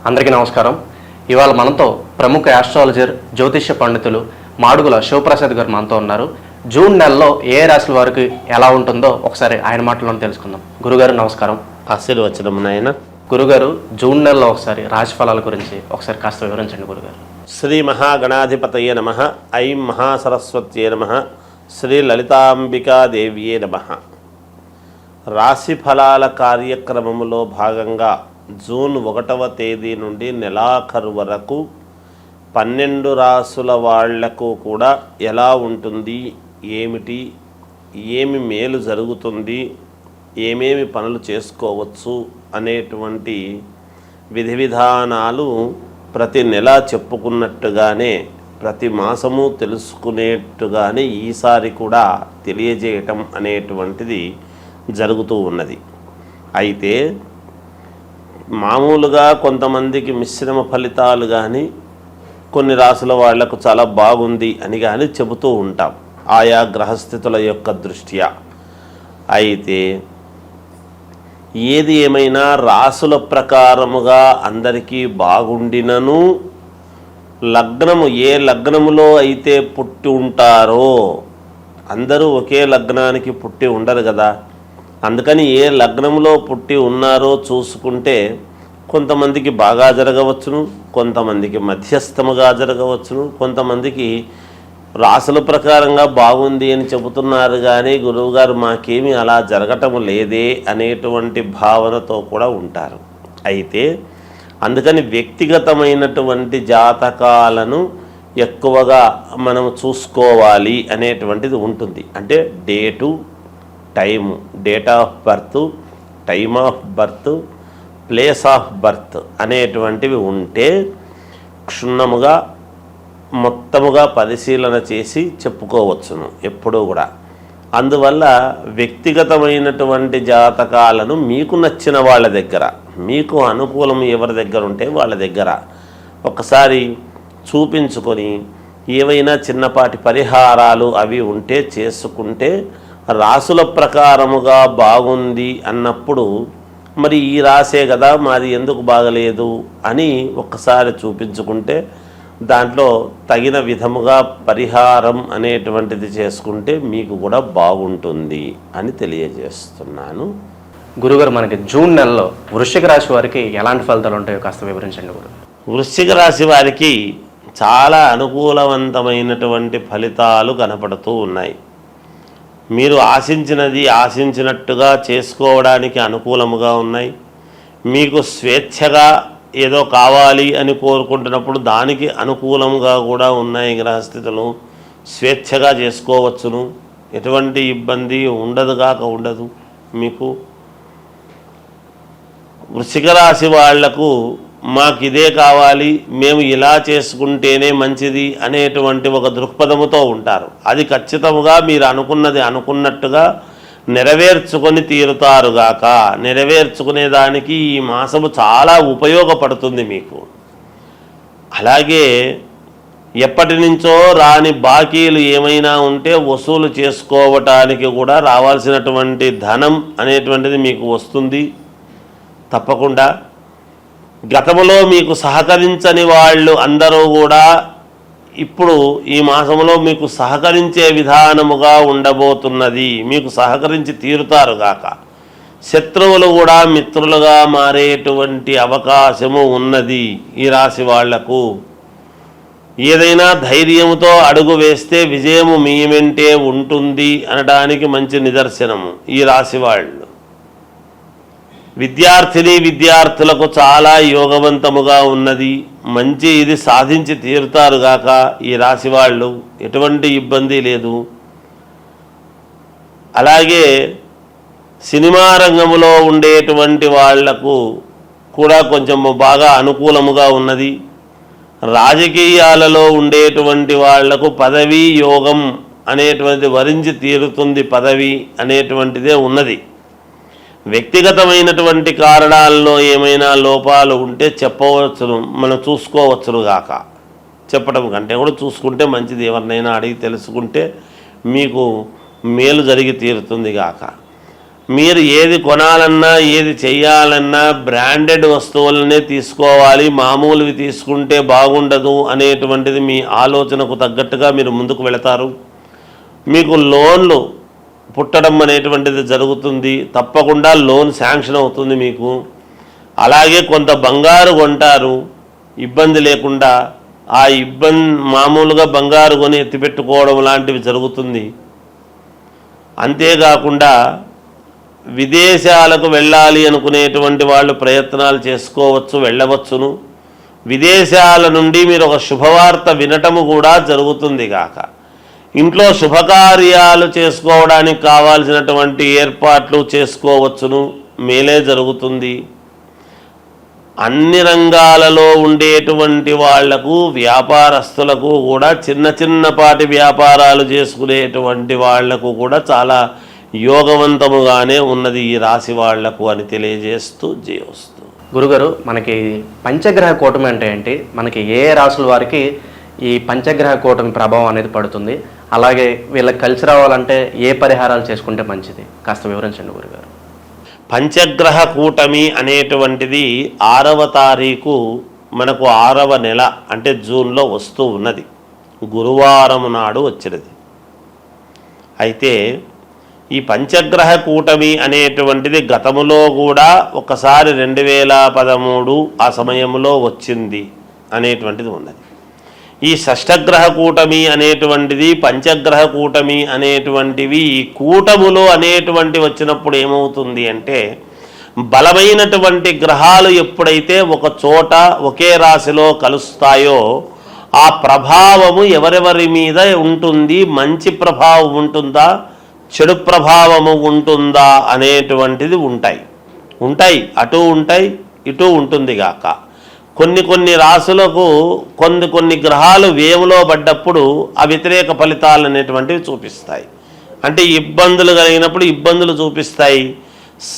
అందరికీ నమస్కారం. ఇవాళ మనతో ప్రముఖ ఆస్ట్రాలజర్, జ్యోతిష్య పండితులు మాడుగుల శివప్రసాద్ గారు మనతో ఉన్నారు. జూన్ నెలలో ఏ రాశుల వారికి ఎలా ఉంటుందో ఒకసారి ఆయన మాటలను తెలుసుకుందాం. గురుగారు నమస్కారం. ఆశీర్వచనం నాయన. గురుగారు, జూన్ నెలలో ఒకసారి రాశి ఫలాల గురించి ఒకసారి కాస్త వివరించండి గురుగారు. శ్రీ మహాగణాధిపతయే నమః. ఐం మహాసరస్వత్యే నమః. శ్రీ లలితాంబికాదేవ్యే నమః. రాశి ఫలాల కార్యక్రమంలో భాగంగా జూన్ 1వ తేదీ నుండి నెలాఖరు వరకు 12 రాసుల వాళ్లకు కూడా ఎలా ఉంటుంది, ఏమిటి, ఏమి మేలు జరుగుతుంది, ఏమేమి పనులు చేసుకోవచ్చు అనేటువంటి విధి విధానాలు ప్రతి నెల చెప్పుకున్నట్టుగానే ప్రతి మాసము తెలుసుకునేట్టుగానే ఈసారి కూడా తెలియజేయటం అనేటువంటిది జరుగుతూ ఉన్నది. అయితే మామూలుగా కొంతమందికి మిశ్రమ ఫలితాలు కానీ కొన్ని రాసుల వాళ్లకు చాలా బాగుంది అని కానీ చెబుతూ ఉంటాం ఆయా గ్రహస్థితుల యొక్క దృష్ట్యా. అయితే ఏది ఏమైనా రాసుల ప్రకారముగా అందరికీ బాగుండినను లగ్నము ఏ లగ్నములో అయితే పుట్టి ఉంటారో, అందరూ ఒకే లగ్నానికి పుట్టి ఉండరు కదా, అందుకని ఏ లగ్నంలో పుట్టి ఉన్నారో చూసుకుంటే కొంతమందికి బాగా జరగవచ్చును, కొంతమందికి మధ్యస్థముగా జరగవచ్చును, కొంతమందికి రాసుల ప్రకారంగా బాగుంది అని చెబుతున్నారు కానీ గురువుగారు మాకేమీ అలా జరగటం లేదే అనేటువంటి భావనతో కూడా ఉంటారు. అయితే అందుకని వ్యక్తిగతమైనటువంటి జాతకాలను ఎక్కువగా మనం చూసుకోవాలి అనేటువంటిది ఉంటుంది. అంటే date, time, date of birth, time of birth, place of birth అనేటువంటివి ఉంటే క్షుణ్ణముగా మొత్తముగా పరిశీలన చేసి చెప్పుకోవచ్చును ఎప్పుడూ కూడా. అందువల్ల వ్యక్తిగతమైనటువంటి జాతకాలను మీకు నచ్చిన వాళ్ళ దగ్గర, మీకు అనుకూలం ఎవరి దగ్గర ఉంటే వాళ్ళ దగ్గర ఒకసారి చూపించుకొని ఏవైనా చిన్నపాటి పరిహారాలు అవి ఉంటే చేసుకుంటే రాసుల ప్రకారముగా బాగుంది అన్నప్పుడు మరి ఈ రాసే కదా మాది ఎందుకు బాగలేదు అని ఒక్కసారి చూపించుకుంటే దాంట్లో తగిన విధముగా పరిహారం అనేటువంటిది చేసుకుంటే మీకు కూడా బాగుంటుంది అని తెలియజేస్తున్నాను. గురుగారు, మనకి జూన్ నెలలో వృశ్చిక రాశి వారికి ఎలాంటి ఫలితాలు ఉంటాయో కాస్త వివరించండి గురు. వృశ్చిక రాశి వారికి చాలా అనుకూలవంతమైనటువంటి ఫలితాలు కనపడుతూ ఉన్నాయి. మీరు ఆశించినట్టుగా చేసుకోవడానికి అనుకూలముగా ఉన్నాయి. మీకు స్వేచ్ఛగా ఏదో కావాలి అని కోరుకుంటున్నప్పుడు దానికి అనుకూలంగా కూడా ఉన్నాయి గ్రహస్థితులు. స్వేచ్ఛగా చేసుకోవచ్చును, ఎటువంటి ఇబ్బంది ఉండదు మీకు. వృశ్చిక రాశి వాళ్లకు మాకు ఇదే కావాలి, మేము ఇలా చేసుకుంటేనే మంచిది అనేటువంటి ఒక దృక్పథముతో ఉంటారు. అది ఖచ్చితంగా మీరు అనుకున్నది అనుకున్నట్టుగా నెరవేర్చుకొని తీరుతారుగాక. నెరవేర్చుకునేదానికి ఈ మాసము చాలా ఉపయోగపడుతుంది మీకు. అలాగే ఎప్పటి నుంచో రాని బాకీలు ఏమైనా ఉంటే వసూలు చేసుకోవటానికి కూడా రావాల్సినటువంటి ధనం అనేటువంటిది మీకు వస్తుంది తప్పకుండా. గతంలో మీకు సహకరించని వాళ్ళు అందరూ కూడా ఇప్పుడు ఈ మాసంలో మీకు సహకరించే విధానముగా ఉండబోతున్నది. మీకు సహకరించి తీరుతారుగాక. శత్రువులు కూడా మిత్రులుగా మారేటువంటి అవకాశము ఉన్నది ఈ రాశి వాళ్లకు. ఏదైనా ధైర్యముతో అడుగు వేస్తే విజయము మీ వెంటే ఉంటుంది అనడానికి మంచి నిదర్శనము ఈ రాశి వాళ్ళు. విద్యార్థులకు చాలా యోగవంతముగా ఉన్నది. మంచి ఇది సాధించి తీరుతారుగాక ఈ రాశి వాళ్ళు. ఎటువంటి ఇబ్బంది లేదు. అలాగే సినిమా రంగంలో ఉండేటువంటి వాళ్లకు కూడా కొంచెం బాగా అనుకూలముగా ఉన్నది. రాజకీయాలలో ఉండేటువంటి వాళ్లకు పదవీ యోగం అనేటువంటిది వరించి తీరుతుంది. పదవి అనేటువంటిదే ఉన్నది. వ్యక్తిగతమైనటువంటి కారణాల్లో ఏమైనా లోపాలు ఉంటే చెప్పవచ్చును, మనం చూసుకోవచ్చును గాక. చెప్పడం కంటే కూడా చూసుకుంటే మంచిది. ఎవరినైనా అడిగి తెలుసుకుంటే మీకు మేలు జరిగి తీరుతుంది గాక. మీరు ఏది కొనాలన్నా ఏది చేయాలన్నా బ్రాండెడ్ వస్తువులనే తీసుకోవాలి, మామూలువి తీసుకుంటే బాగుండదు అనేటువంటిది మీ ఆలోచనకు తగ్గట్టుగా మీరు ముందుకు వెళతారు. మీకు లోన్లు పుట్టడం అనేటువంటిది జరుగుతుంది, తప్పకుండా లోన్ శాంక్షన్ అవుతుంది మీకు. అలాగే కొంత బంగారు కొంటారు ఇబ్బంది లేకుండా, ఆ మామూలుగా బంగారు కొని ఎత్తిపెట్టుకోవడం లాంటివి జరుగుతుంది. అంతేకాకుండా విదేశాలకు వెళ్ళాలి అనుకునేటువంటి వాళ్ళు ప్రయత్నాలు చేసుకోవచ్చు, వెళ్ళవచ్చును. విదేశాల నుండి మీరు ఒక శుభవార్త వినటము కూడా జరుగుతుంది కాక ఇంట్లో శుభకార్యాలు చేసుకోవడానికి కావాల్సినటువంటి ఏర్పాట్లు చేసుకోవచ్చును, మేలే జరుగుతుంది. అన్ని రంగాలలో ఉండేటువంటి వాళ్లకు, వ్యాపారస్తులకు కూడా, చిన్నపాటి వ్యాపారాలు చేసుకునేటువంటి వాళ్లకు కూడా చాలా యోగవంతముగానే ఉన్నది ఈ రాశి వాళ్లకు అని తెలియజేస్తూ జయోస్తు. గురుగారు, మనకి పంచగ్రహ కూటమి అంటే ఏంటి, మనకి ఏ రాశుల వారికి ఈ పంచగ్రహ కూటమి ప్రభావం అనేది పడుతుంది, అలాగే వీళ్ళకి కలిసి రావాలంటే ఏ పరిహారాలు చేసుకుంటే మంచిది, కాస్త వివరించండి గురుగారు. పంచగ్రహ కూటమి అనేటువంటిది 6వ తారీఖు మనకు 6వ నెల అంటే జూన్లో వస్తూ ఉన్నది. గురువారం నాడు వచ్చినది. అయితే ఈ పంచగ్రహ కూటమి అనేటువంటిది గతములో కూడా ఒకసారి 2013 ఆ సమయంలో వచ్చింది అనేటువంటిది ఉన్నది. ఈ షష్టగ్రహ కూటమి అనేటువంటిది, పంచగ్రహ కూటమి అనేటువంటివి ఈ కూటములు అనేటువంటి వచ్చినప్పుడు ఏమవుతుంది అంటే, బలమైనటువంటి గ్రహాలు ఎప్పుడైతే ఒక చోట ఒకే రాశిలో కలుస్తాయో ఆ ప్రభావము ఎవరెవరి మీద ఉంటుంది, మంచి ప్రభావం ఉంటుందా, చెడు ప్రభావము ఉంటుందా అనేటువంటిది ఉంటాయి అటు ఉంటాయి ఇటు ఉంటుంది గాక. కొన్ని రాశులకు కొన్ని గ్రహాలు వేవులో పడ్డప్పుడు ఆ వ్యతిరేక ఫలితాలు అనేటువంటివి చూపిస్తాయి. అంటే ఇబ్బందులు కలిగినప్పుడు ఇబ్బందులు చూపిస్తాయి.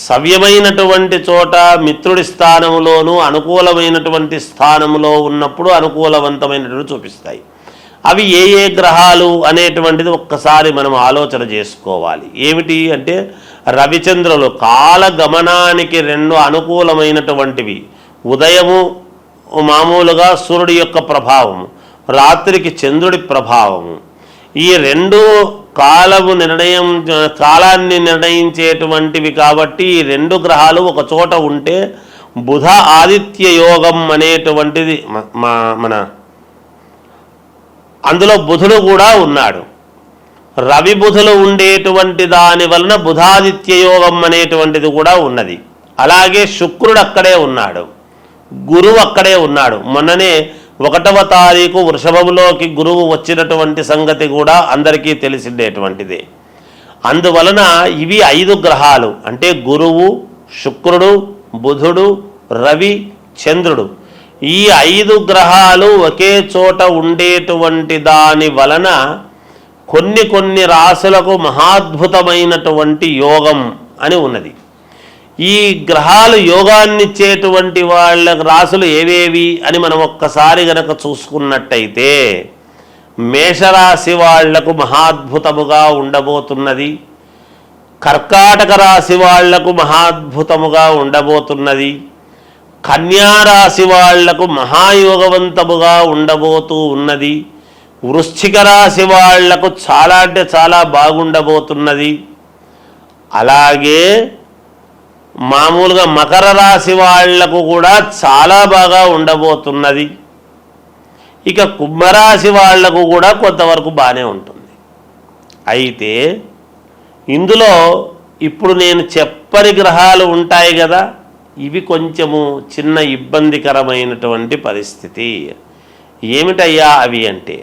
సవ్యమైనటువంటి చోట మిత్రుడి స్థానంలోనూ అనుకూలమైనటువంటి స్థానంలో ఉన్నప్పుడు అనుకూలవంతమైనటువంటి చూపిస్తాయి. అవి ఏ గ్రహాలు అనేటువంటిది ఒక్కసారి మనం ఆలోచన చేసుకోవాలి. ఏమిటి అంటే, రవిచంద్రులు కాలగమనానికి 2 అనుకూలమైనటువంటివి. ఉదయము మామూలుగా సూర్యుడి యొక్క ప్రభావము, రాత్రికి చంద్రుడి ప్రభావము. ఈ 2 కాలాన్ని నిర్ణయించేటువంటివి కాబట్టి ఈ 2 గ్రహాలు ఒక చోట ఉంటే బుధ ఆదిత్య యోగం అనేటువంటిది మన అందులో బుధుడు కూడా ఉన్నాడు. రవి బుధులు ఉండేటువంటి దాని వలన బుధాదిత్య యోగం అనేటువంటిది కూడా ఉన్నది. అలాగే శుక్రుడు అక్కడే ఉన్నాడు, గురువు అక్కడే ఉన్నాడు. మొన్ననే 1వ తారీఖు వృషభంలోకి గురువు వచ్చినటువంటి సంగతి కూడా అందరికీ తెలిసిండేటువంటిదే. అందువలన ఇవి 5 గ్రహాలు అంటే గురువు, శుక్రుడు, బుధుడు, రవి, చంద్రుడు. ఈ 5 గ్రహాలు ఒకే చోట ఉండేటువంటి దాని వలన కొన్ని రాశులకు మహాద్భుతమైనటువంటి యోగం అని ఉన్నది. ఈ గ్రహాలు యోగాన్నిచ్చేటువంటి వాళ్ళ రాశులు ఏవేవి అని మనం ఒక్కసారి గనక చూసుకున్నట్టయితే, మేషరాశి వాళ్లకు మహాద్భుతముగా ఉండబోతున్నది, కర్కాటక రాశి వాళ్లకు మహాద్భుతముగా ఉండబోతున్నది, కన్యారాశి వాళ్లకు మహాయోగవంతముగా ఉండబోతూ ఉన్నది, వృశ్చిక రాశి వాళ్లకు చాలా అంటే చాలా బాగుండబోతున్నది. అలాగే మామూలుగా మకర రాశి వాళ్లకు కూడా చాలా బాగా ఉండబోతున్నది. ఇక కుంభరాశి వాళ్లకు కూడా కొంతవరకు బాగానే ఉంటుంది. అయితే ఇందులో ఇప్పుడు నేను చెప్పని గ్రహాలు ఉంటాయి కదా, ఇవి కొంచెము చిన్న ఇబ్బందికరమైనటువంటి పరిస్థితి. ఏమిటయ్యా అవి అంటే,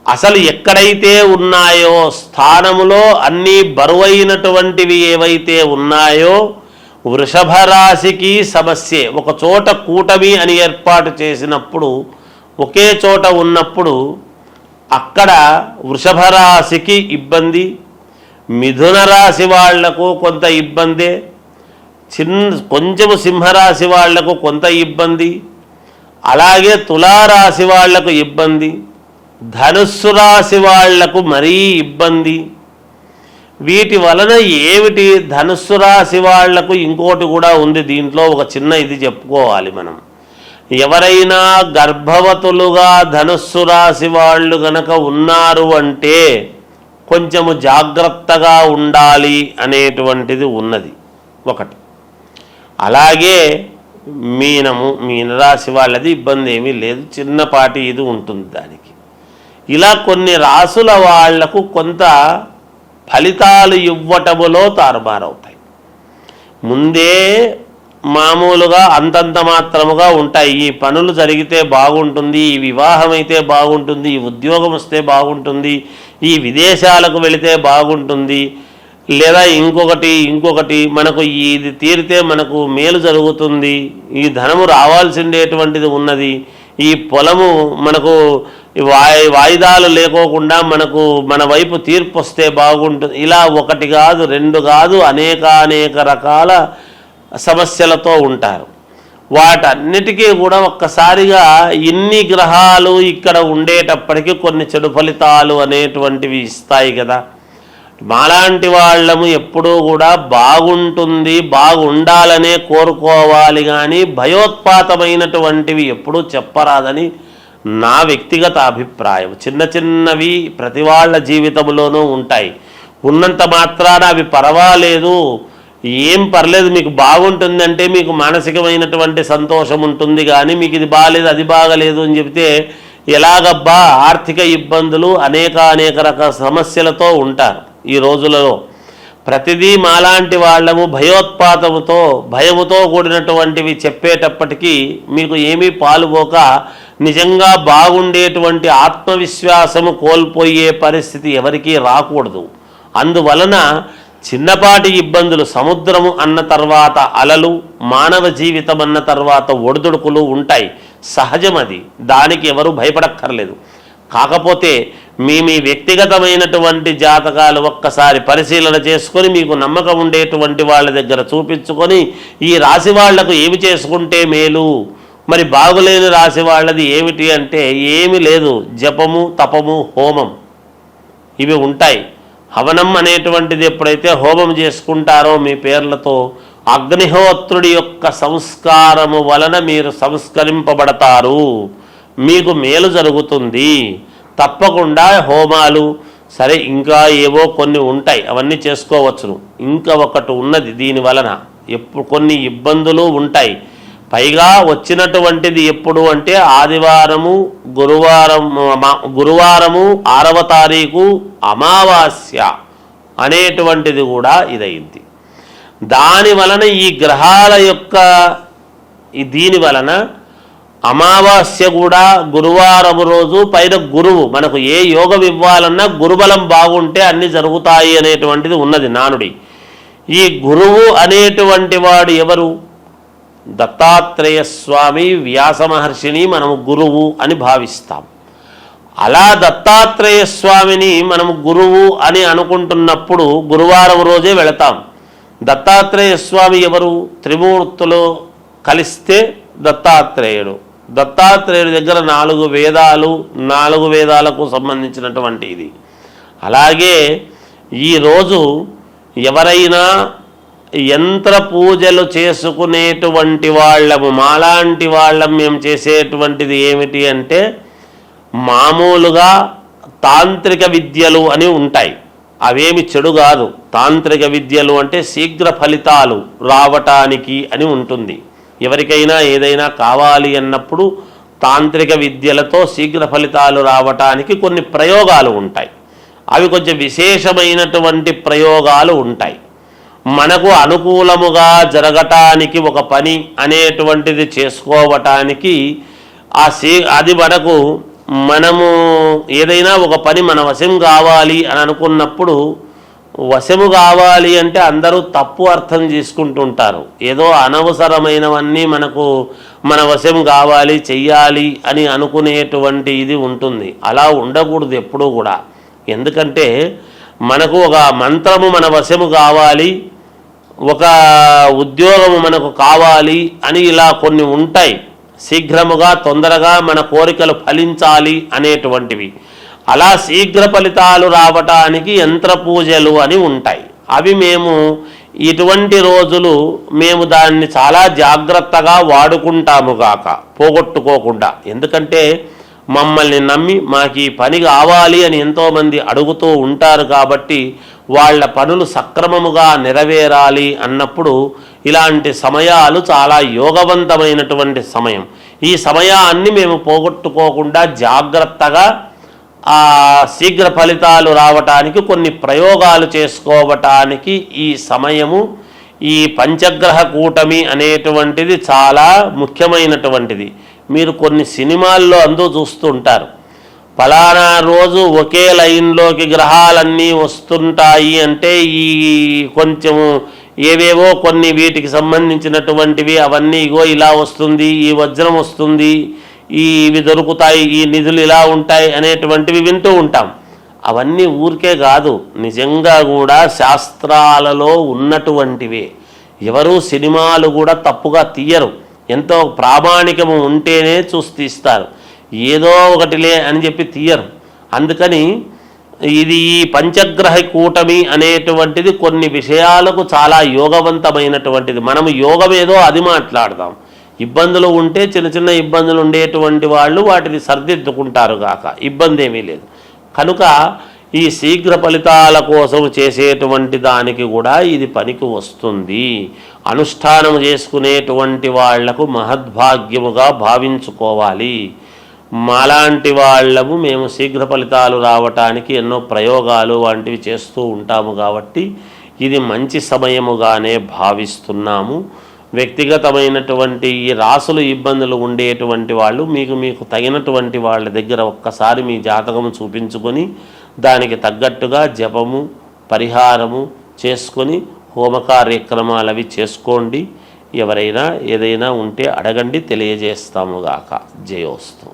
అసలు ఎక్కడైతే ఉన్నాయో స్థానములో అన్నీ బరువైనటువంటివి ఏవైతే ఉన్నాయో, వృషభ రాశికి సమస్యే. ఒక చోట కూటమి అని ఏర్పాటు చేసినప్పుడు, ఒకే చోట ఉన్నప్పుడు అక్కడ వృషభ రాశికి ఇబ్బంది, మిథున రాశి వాళ్లకు కొంత ఇబ్బందే, కొంచెము సింహరాశి వాళ్లకు కొంత ఇబ్బంది, అలాగే తులారాశి వాళ్లకు ఇబ్బంది, ధనుస్సు రాశి వాళ్లకు మరీ ఇబ్బంది. వీటి వలన ఏమిటి? ధనుస్సు రాశి వాళ్లకు ఇంకోటి కూడా ఉంది దీంట్లో, ఒక చిన్న ఇది చెప్పుకోవాలి మనం. ఎవరైనా గర్భవతులుగా ధనుస్సు రాశి వాళ్ళు గనక ఉన్నారు అంటే కొంచెము జాగ్రత్తగా ఉండాలి అనేటువంటిది ఉన్నది ఒకటి. అలాగే మీనరాశి వాళ్ళది ఇబ్బంది ఏమీ లేదు, చిన్నపాటి ఇది ఉంటుంది దానికి. ఇలా కొన్ని రాసుల వాళ్లకు కొంత ఫలితాలు ఇవ్వటములో తారుమారవుతాయి. ముందే మామూలుగా అంతంత మాత్రముగా ఉంటాయి. ఈ పనులు జరిగితే బాగుంటుంది, ఈ వివాహం అయితే బాగుంటుంది, ఈ ఉద్యోగం వస్తే బాగుంటుంది, ఈ విదేశాలకు వెళితే బాగుంటుంది, లేదా ఇంకొకటి మనకు ఇది తీరితే మనకు మేలు జరుగుతుంది, ఈ ధనము రావాల్సిండేటువంటిది ఉన్నది, ఈ పొలము మనకు వాయిదాలు లేకోకుండా మనకు మన వైపు తీర్పు వస్తే బాగుంటుంది. ఇలా ఒకటి కాదు, రెండు కాదు, అనేక రకాల సమస్యలతో ఉంటారు. వాటన్నిటికీ కూడా ఒక్కసారిగా ఇన్ని గ్రహాలు ఇక్కడ ఉండేటప్పటికీ కొన్ని చెడు ఫలితాలు అనేటువంటివి ఇస్తాయి కదా. మాలాంటి వాళ్ళము ఎప్పుడూ కూడా బాగుంటుంది, బాగుండాలనే కోరుకోవాలి, కానీ భయోత్పాతమైనటువంటివి ఎప్పుడూ చెప్పరాదని నా వ్యక్తిగత అభిప్రాయం. చిన్నవి ప్రతి వాళ్ళ జీవితంలోనూ ఉంటాయి. ఉన్నంత మాత్రాన అవి పర్వాలేదు, ఏం పర్లేదు, మీకు బాగుంటుందంటే మీకు మానసికమైనటువంటి సంతోషం ఉంటుంది, కానీ మీకు ఇది బాగాలేదు అది బాగలేదు అని చెబితే ఎలాగబ్బా? ఆర్థిక ఇబ్బందులు అనేక రకాల సమస్యలతో ఉంటారు ఈ రోజులలో. ప్రతిదీ మాలాంటి వాళ్ళము భయముతో కూడినటువంటివి చెప్పేటప్పటికీ మీకు ఏమీ పాలుపోక నిజంగా బాగుండేటువంటి ఆత్మవిశ్వాసము కోల్పోయే పరిస్థితి ఎవరికీ రాకూడదు. అందువలన చిన్నపాటి ఇబ్బందులు, సముద్రము అన్న తర్వాత అలలు, మానవ జీవితం అన్న తర్వాత ఒడిదుడుకులు ఉంటాయి, సహజం అది, దానికి ఎవరు భయపడక్కర్లేదు. కాకపోతే మీ వ్యక్తిగతమైనటువంటి జాతకాలు ఒక్కసారి పరిశీలన చేసుకొని మీకు నమ్మకం ఉండేటువంటి వాళ్ళ దగ్గర చూపించుకొని ఈ రాశి వాళ్లకు ఏమి చేసుకుంటే మేలు, మరి బాగులేని రాశి వాళ్ళది ఏమిటి అంటే ఏమీ లేదు, జపము, తపము, హోమం ఇవి ఉంటాయి. హవనం అనేటువంటిది ఎప్పుడైతే హోమం చేసుకుంటారో మీ పేర్లతో అగ్నిహోత్రుడి యొక్క సంస్కారము వలన మీరు సంస్కరింపబడతారు, మీకు మేలు జరుగుతుంది. తప్పకుండా హోమాలు సరే, ఇంకా ఏవో కొన్ని ఉంటాయి, అవన్నీ చేసుకోవచ్చును. ఇంకా ఒకటి ఉన్నది, దీని వలన కొన్ని ఇబ్బందులు ఉంటాయి. పైగా వచ్చినటువంటిది ఎప్పుడు అంటే ఆదివారము, గురువారము 6వ తారీఖు అమావాస్య అనేటువంటిది కూడా ఇదైంది. దాని వలన ఈ గ్రహాల యొక్క దీని వలన అమావాస్య కూడా గురువారం రోజు, పైన గురువు, మనకు ఏ యోగం ఇవ్వాలన్నా గురుబలం బాగుంటే అన్ని జరుగుతాయి అనేటువంటిది ఉన్నది నానుడి. ఈ గురువు అనేటువంటి వాడు ఎవరు? దత్తాత్రేయ స్వామి, వ్యాస మహర్షిని మనము గురువు అని భావిస్తాం. అలా దత్తాత్రేయ స్వామిని మనము గురువు అని అనుకుంటున్నప్పుడు గురువారం రోజే వెళతాం. దత్తాత్రేయ స్వామి ఎవరు? త్రిమూర్తులు కలిస్తే దత్తాత్రేయుడు. దత్తాత్రేయుడి దగ్గర 4 వేదాలు, 4 వేదాలకు సంబంధించినటువంటి ఇది. అలాగే ఈరోజు ఎవరైనా యంత్ర పూజలు చేసుకునేటువంటి వాళ్ళము, మాలాంటి వాళ్ళం మేము చేసేటువంటిది ఏమిటి అంటే మామూలుగా తాంత్రిక విద్యలు అని ఉంటాయి. అవేమి చెడు కాదు. తాంత్రిక విద్యలు అంటే శీఘ్ర ఫలితాలు రావటానికి అని ఉంటుంది. ఎవరికైనా ఏదైనా కావాలి అన్నప్పుడు తాంత్రిక విద్యలతో శీఘ్ర ఫలితాలు రావటానికి కొన్ని ప్రయోగాలు ఉంటాయి. అవి కొంచెం విశేషమైనటువంటి ప్రయోగాలు ఉంటాయి. మనకు అనుకూలముగా జరగటానికి ఒక పని అనేటువంటిది చేసుకోవటానికి అది మనము ఏదైనా ఒక పని మన వశం కావాలి అని అనుకున్నప్పుడు, వశము కావాలి అంటే అందరూ తప్పు అర్థం చేసుకుంటుంటారు. ఏదో అనవసరమైనవన్నీ మన వశం కావాలి, చెయ్యాలి అని అనుకునేటువంటి ఇది ఉంటుంది. అలా ఉండకూడదు ఎప్పుడూ కూడా. ఎందుకంటే మనకు ఒక మంత్రము మన వశము కావాలి, ఒక ఉద్యోగము మనకు కావాలి అని ఇలా కొన్ని ఉంటాయి. శీఘ్రముగా తొందరగా మన కోరికలు ఫలించాలి అనేటువంటివి. అలా శీఘ్ర ఫలితాలు రావటానికి యంత్ర పూజలు అని ఉంటాయి. అవి మేము ఇటువంటి రోజులు మేము దాన్ని చాలా జాగ్రత్తగా వాడుకుంటాము గాక, పోగొట్టుకోకుండా. ఎందుకంటే మమ్మల్ని నమ్మి మాకు ఈ పని కావాలి అని ఎంతోమంది అడుగుతూ ఉంటారు కాబట్టి వాళ్ళ పనులు సక్రమముగా నెరవేరాలి అన్నప్పుడు ఇలాంటి సమయాలు చాలా యోగవంతమైనటువంటి సమయం. ఈ సమయాన్ని మేము పోగొట్టుకోకుండా జాగ్రత్తగా శీఘ్ర ఫలితాలు రావటానికి కొన్ని ప్రయోగాలు చేసుకోవటానికి ఈ సమయము, ఈ పంచగ్రహ కూటమి అనేటువంటిది చాలా ముఖ్యమైనటువంటిది. మీరు కొన్ని సినిమాల్లో చూస్తూ ఉంటారు, ఫలానా రోజు ఒకే లైన్లోకి గ్రహాలన్నీ వస్తుంటాయి అంటే ఈ కొంచెము ఏవేవో కొన్ని వీటికి సంబంధించినటువంటివి అవన్నీ ఇగో ఇలా వస్తుంది, ఈ వజ్రం వస్తుంది, ఇవి దొరుకుతాయి, ఈ నిధులు ఇలా ఉంటాయి అనేటువంటివి వింటూ ఉంటాం. అవన్నీ ఊరికే కాదు, నిజంగా కూడా శాస్త్రాలలో ఉన్నటువంటివే. ఎవరు సినిమాలు కూడా తప్పుగా తీయరు, ఎంతో ప్రామాణికము ఉంటేనే చూసి తీస్తారు, ఏదో ఒకటిలే అని చెప్పి తీయరు. అందుకని ఇది ఈ పంచగ్రహ కూటమి అనేటువంటిది కొన్ని విషయాలకు చాలా యోగవంతమైనటువంటిది. మనము యోగం ఏదో అది మాట్లాడదాం. ఇబ్బందులు ఉంటే చిన్న చిన్న ఇబ్బందులు ఉండేటువంటి వాళ్ళు వాటిని సర్దిద్దుకుంటారు గాక, ఇబ్బంది ఏమీ లేదు. కనుక ఈ శీఘ్ర ఫలితాల కోసం చేసేటువంటి దానికి కూడా ఇది పనికి వస్తుంది. అనుష్ఠానం చేసుకునేటువంటి వాళ్లకు మహద్భాగ్యముగా భావించుకోవాలి. మాలాంటి వాళ్ళము మేము శీఘ్ర ఫలితాలు రావటానికి ఎన్నో ప్రయోగాలు వంటివి చేస్తూ ఉంటాము కాబట్టి ఇది మంచి సమయముగానే భావిస్తున్నాము. వ్యక్తిగతమైనటువంటి ఈ రాసులు ఇబ్బందులు ఉండేటువంటి వాళ్ళు మీకు తగినటువంటి వాళ్ళ దగ్గర ఒక్కసారి మీ జాతకము చూపించుకొని దానికి తగ్గట్టుగా జపము పరిహారము చేసుకొని హోమ కార్యక్రమాలు అవి చేసుకోండి. ఎవరైనా ఏదైనా ఉంటే అడగండి, తెలియజేస్తాముగాక. జయోస్తు.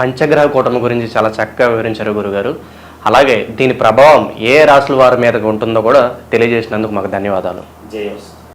పంచగ్రహ కూటమి గురించి చాలా చక్కగా వివరించారు గురుగారు. అలాగే దీని ప్రభావం ఏ రాశుల వారి మీద ఉంటుందో కూడా తెలియజేసినందుకు మాకు ధన్యవాదాలు. జయోస్తు.